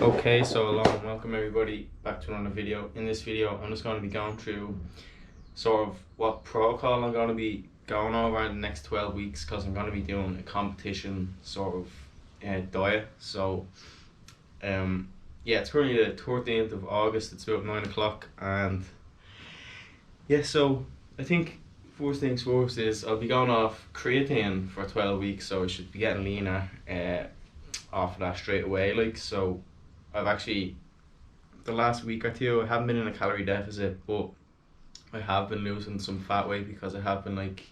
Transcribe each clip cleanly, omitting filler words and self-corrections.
Okay, so hello and welcome everybody back to another video. In this video, I'm just going to be going through sort of what protocol I'm going to be going over in the next 12 weeks because I'm going to be doing a competition sort of diet. Yeah, it's currently the 13th of August, it's about 9 o'clock, and yeah, so I think first things first is I'll be going off creatine for 12 weeks, so I should be getting leaner off of that straight away. I've actually the last week or two, I haven't been in a calorie deficit, but I have been losing some fat weight because I have been like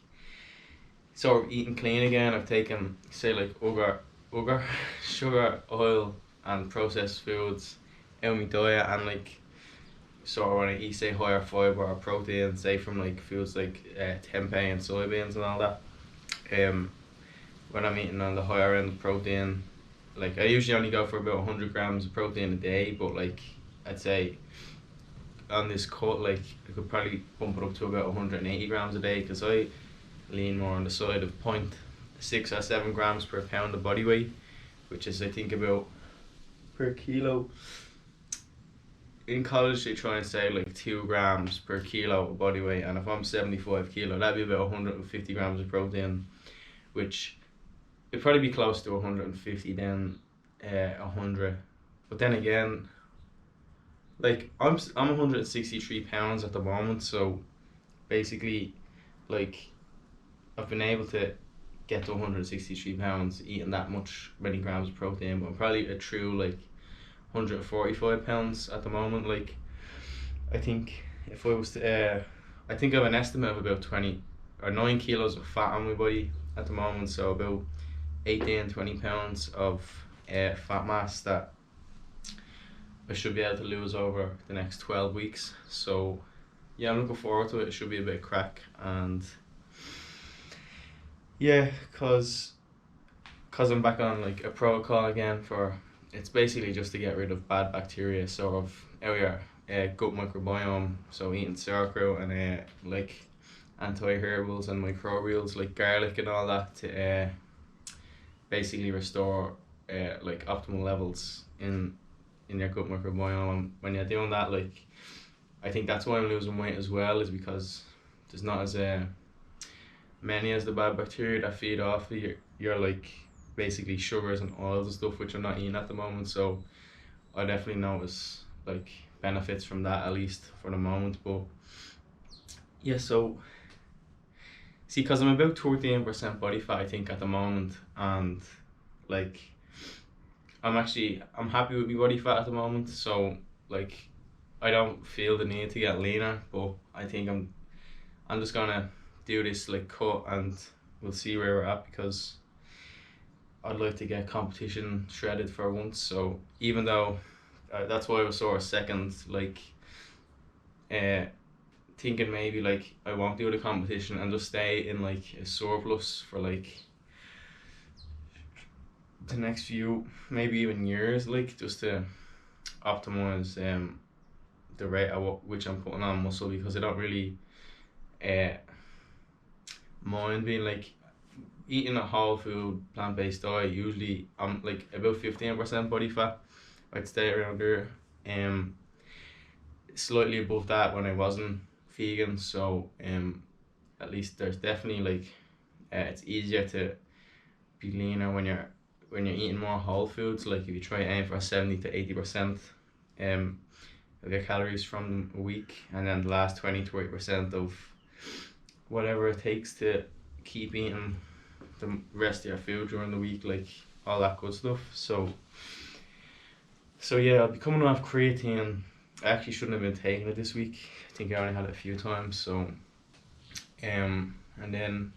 sort of eating clean again. I've taken say like sugar, sugar, oil, and processed foods out of my diet, and like sort of when I eat say higher fiber or protein, say from like foods like tempeh and soybeans and all that. Um, when I'm eating on the higher end of protein, like I usually only go for about 100 grams of protein a day, but like I'd say on this cut, like I could probably bump it up to about 180 grams a day because I lean more on the side of point 6 or 7 grams per pound of body weight, which is I think about per kilo. In college, they try and say like 2 grams per kilo of body weight, and if I'm 75 kilo, that'd be about 150 grams of protein, which it'd probably be close to 150 then 100. But then again, like I'm 163 pounds at the moment, so basically, like I've been able to get to 163 pounds eating that much many grams of protein, but I'm probably a true like 145 pounds at the moment. Like I think if I was to, I think I have an estimate of about 20 or 9 kilos of fat on my body at the moment, so about 18 20 pounds of fat mass that I should be able to lose over the next 12 weeks. So yeah, I'm looking forward to it. It should be a bit of crack, and yeah, cause I'm back on like a protocol again for it's basically just to get rid of bad bacteria, sort of our gut microbiome. So eating sauerkraut and like anti-herbals and microbials like garlic and all that to basically restore like optimal levels in your gut microbiome. And when you're doing that, like I think that's why I'm losing weight as well, is because there's not as many as the bad bacteria that feed off of your like basically sugars and oils and stuff, which I'm not eating at the moment. So I definitely notice like benefits from that, at least for the moment. But yeah, so see, because I'm about 13% body fat I think at the moment, and like I'm happy with my body fat at the moment, so like I don't feel the need to get leaner, but I think I'm just gonna do this like cut and we'll see where we're at, because I'd like to get competition shredded for once. So even though that's why I was sort of second, like uh thinking maybe like I won't do the competition and just stay in like a surplus for like the next few maybe even years, like just to optimize the rate at which I'm putting on muscle, because I don't really uh mind being like eating a whole food plant based diet. Usually I'm like about 15% body fat. I'd stay around there. Um, Slightly above that when I wasn't vegan. So at least there's definitely like it's easier to be leaner when you're eating more whole foods. Like if you try aim for 70 to 80% um of your calories from a week, and then the last 20 to 30% of whatever it takes to keep eating the rest of your food during the week, like all that good stuff. So yeah, I'll be coming off creatine. I actually shouldn't have been taking it this week. I think I only had it a few times. And then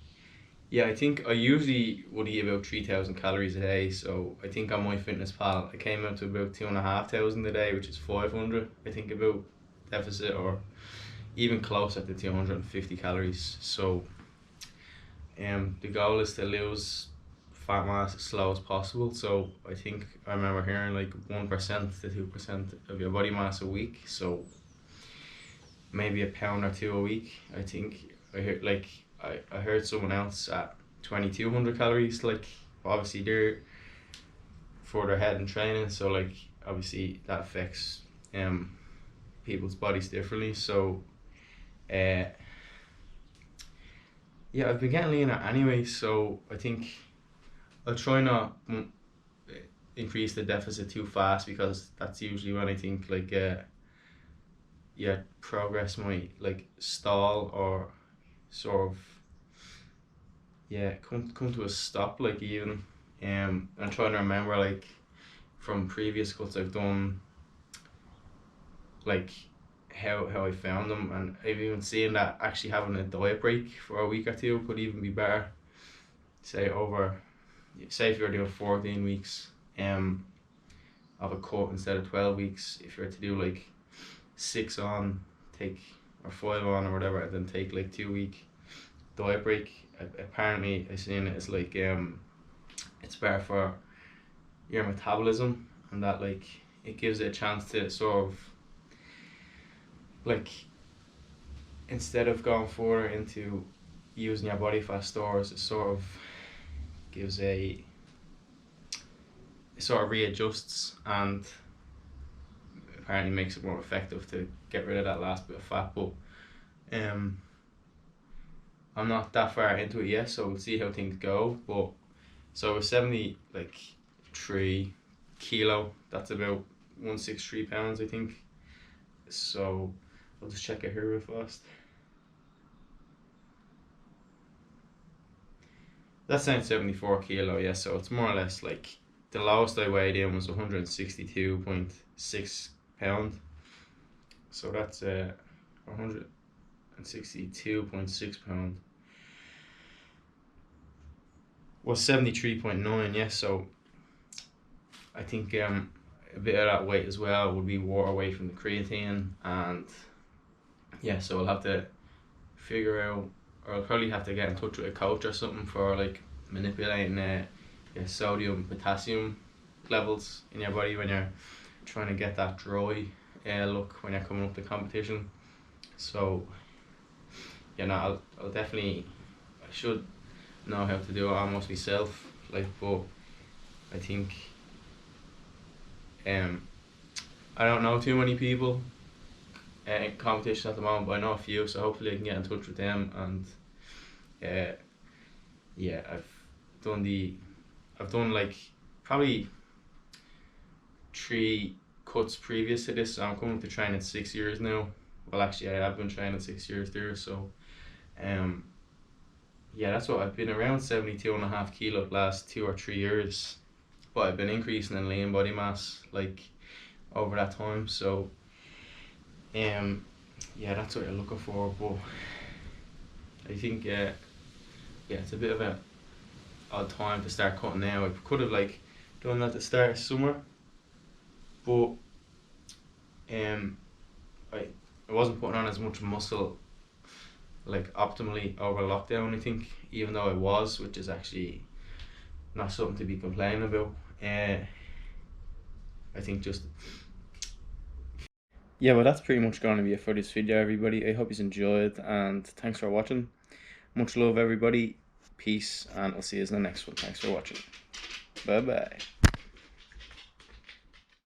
yeah, I think I usually would eat about 3,000 calories a day. So I think on my fitness pal, I came out to about 2,500 a day, which is 500. I think about deficit, or even closer to 250 calories. So the goal is to lose fat mass as slow as possible. So I think I remember hearing like 1% to 2% of your body mass a week. So maybe a pound or two a week. I think I heard like I heard someone else at 2,200 calories. Like obviously they're further ahead in training. So like obviously that affects people's bodies differently. So yeah, I've been getting leaner anyway, so I think I'll try not increase the deficit too fast, because that's usually when I think like yeah, progress might like stall or sort of yeah come to a stop, like even I'm trying to remember like from previous cuts I've done, like how I found them, and I've even seen that actually having a diet break for a week or two could even be better. Say if you're doing 14 weeks of a cut instead of 12 weeks, if you're to do like 6 on, take, or 5 on or whatever, and then take like 2 week diet break, apparently I seen it as like it's better for your metabolism, and that like it gives it a chance to sort of like, instead of going further into using your body fat stores, it sort of gives it sort of readjusts, and apparently makes it more effective to get rid of that last bit of fat. But I'm not that far into it yet, so we'll see how things go. But so with 73 kilo, that's about 163 pounds, I think. So I'll just check it here real fast. That's saying 74 kilo, yeah, so it's more or less like the lowest I weighed in was 162.6 pound. So that's 162.6 pound was 73.9, yeah. So I think a bit of that weight as well would be water away from the creatine, and yeah, so I'll have to figure out, or I'll probably have to get in touch with a coach or something for like manipulating your sodium potassium levels in your body when you're trying to get that dry look when you're coming up to competition. So yeah, no, I'll definitely, I should know how to do it almost myself, like, but I think I don't know too many people in competition at the moment, but I know a few, so hopefully I can get in touch with them. And yeah, I've done like probably 3 cuts previous to this, so I'm coming up to training 6 years now. Well, actually I have been training 6 years there, so yeah, that's what I've been around 72.5 kilo the last 2 or 3 years, but I've been increasing in lean body mass like over that time. So yeah, that's what you're looking for. But I think yeah, it's a bit of a odd time to start cutting now. I could have like done that at the start of summer, but I wasn't putting on as much muscle like optimally over lockdown, I think, even though I was, which is actually not something to be complaining about. I think just yeah, well, that's pretty much going to be it for this video, everybody. I hope you enjoyed, and thanks for watching. Much love, everybody. Peace, and I'll see you in the next one. Thanks for watching. Bye bye.